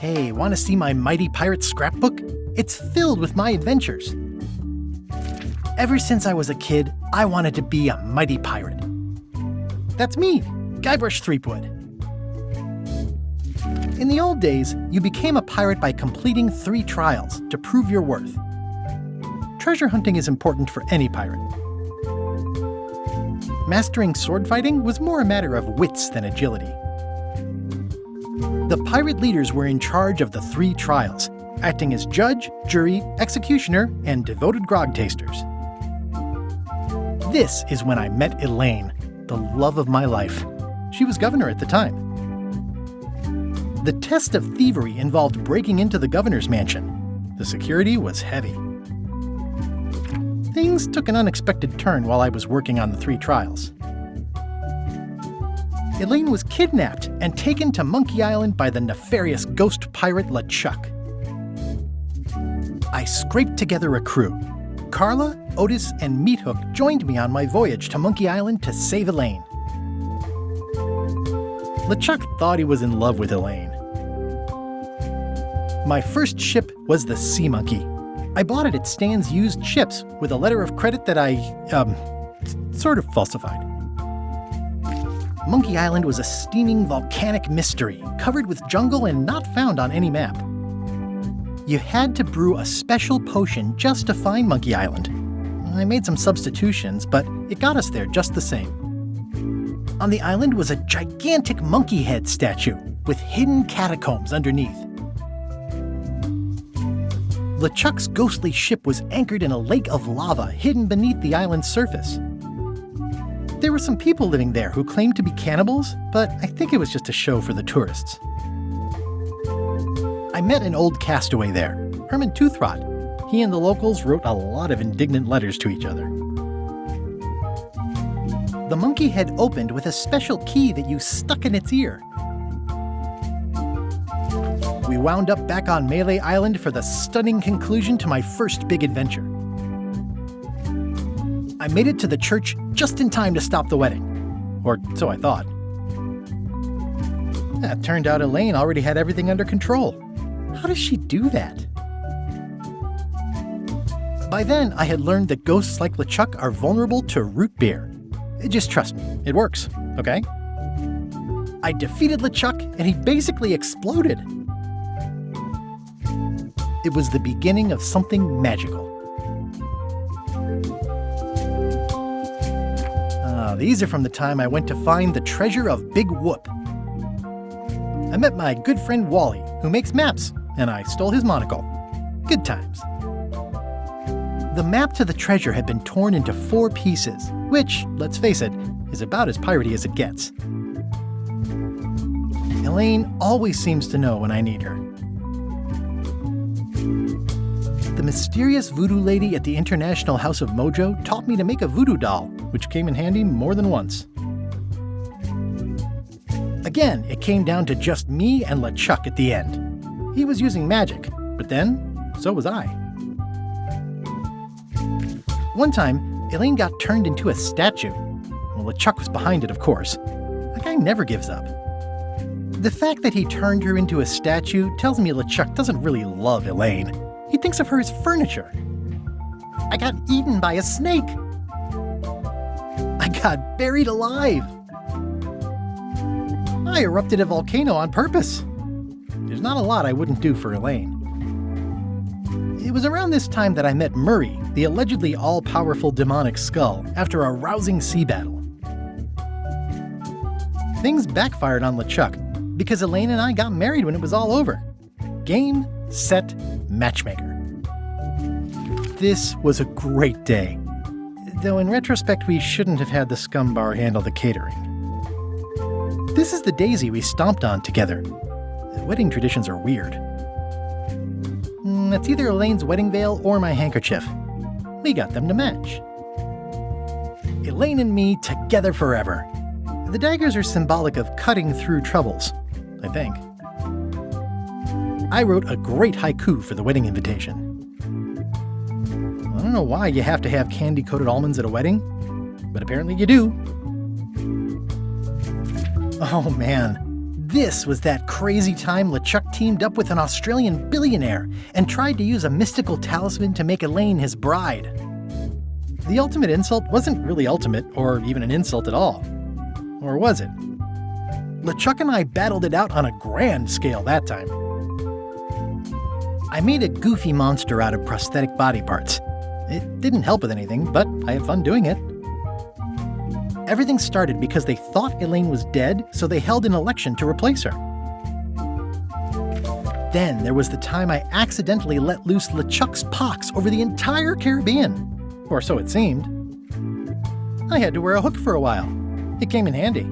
Hey, want to see my mighty pirate scrapbook? It's filled with my adventures. Ever since I was a kid, I wanted to be a mighty pirate. That's me, Guybrush Threepwood. In the old days, you became a pirate by completing 3 trials to prove your worth. Treasure hunting is important for any pirate. Mastering sword fighting was more a matter of wits than agility. The pirate leaders were in charge of the 3 trials, acting as judge, jury, executioner, and devoted grog tasters. This is when I met Elaine, the love of my life. She was governor at the time. The test of thievery involved breaking into the governor's mansion. The security was heavy. Things took an unexpected turn while I was working on the 3 trials. Elaine was kidnapped and taken to Monkey Island by the nefarious ghost pirate LeChuck. I scraped together a crew. Carla, Otis, and Meathook joined me on my voyage to Monkey Island to save Elaine. LeChuck thought he was in love with Elaine. My first ship was the Sea Monkey. I bought it at Stan's used ships with a letter of credit that I, sort of falsified. Monkey Island was a steaming volcanic mystery, covered with jungle and not found on any map. You had to brew a special potion just to find Monkey Island. I made some substitutions, but it got us there just the same. On the island was a gigantic monkey head statue with hidden catacombs underneath. LeChuck's ghostly ship was anchored in a lake of lava hidden beneath the island's surface. There were some people living there who claimed to be cannibals, but I think it was just a show for the tourists. I met an old castaway there, Herman Toothrot. He and the locals wrote a lot of indignant letters to each other. The monkey head opened with a special key that you stuck in its ear. We wound up back on Melee Island for the stunning conclusion to my first big adventure. I made it to the church just in time to stop the wedding. Or so I thought. It turned out Elaine already had everything under control. How does she do that? By then, I had learned that ghosts like LeChuck are vulnerable to root beer. Just trust me, it works, okay? I defeated LeChuck, and he basically exploded. It was the beginning of something magical. These are from the time I went to find the treasure of Big Whoop. I met my good friend Wally, who makes maps, and I stole his monocle. Good times. The map to the treasure had been torn into 4 pieces, which, let's face it, is about as piratey as it gets. Elaine always seems to know when I need her. The mysterious voodoo lady at the International House of Mojo taught me to make a voodoo doll, which came in handy more than once. Again, it came down to just me and LeChuck at the end. He was using magic, but then, so was I. One time, Elaine got turned into a statue. Well, LeChuck was behind it, of course. That guy never gives up. The fact that he turned her into a statue tells me LeChuck doesn't really love Elaine. He thinks of her as furniture. I got eaten by a snake. I got buried alive. I erupted a volcano on purpose. There's not a lot I wouldn't do for Elaine. It was around this time that I met Murray, the allegedly all-powerful demonic skull, after a rousing sea battle. Things backfired on LeChuck because Elaine and I got married when it was all over. Game, set, matchmaker. This was a great day. Though in retrospect, we shouldn't have had the scum bar handle the catering. This is the daisy we stomped on together. Wedding traditions are weird. That's either Elaine's wedding veil or my handkerchief. We got them to match. Elaine and me together forever. The daggers are symbolic of cutting through troubles, I think. I wrote a great haiku for the wedding invitation. I don't know why you have to have candy-coated almonds at a wedding, but apparently you do. Oh man, This was that crazy time LeChuck teamed up with an Australian billionaire and tried to use a mystical talisman to make Elaine his bride. The ultimate insult wasn't really ultimate or even an insult at all. Or was it? LeChuck and I battled it out on a grand scale that time. I made a goofy monster out of prosthetic body parts. It didn't help with anything, but I had fun doing it. Everything started because they thought Elaine was dead, so they held an election to replace her. Then there was the time I accidentally let loose LeChuck's pox over the entire Caribbean. Or so it seemed. I had to wear a hook for a while. It came in handy.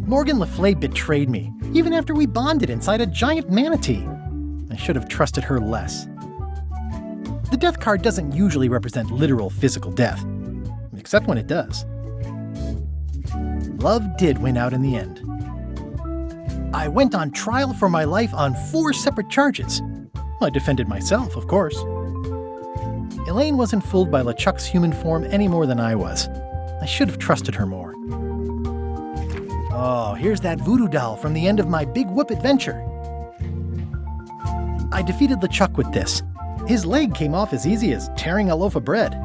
Morgan Le Fay betrayed me, even after we bonded inside a giant manatee. I should have trusted her less. The death card doesn't usually represent literal physical death, except when it does. Love did win out in the end. I went on trial for my life on 4 separate charges. I defended myself, of course. Elaine wasn't fooled by LeChuck's human form any more than I was. I should have trusted her more. Oh, here's that voodoo doll from the end of my Big Whoop adventure. I defeated LeChuck with this. His leg came off as easy as tearing a loaf of bread.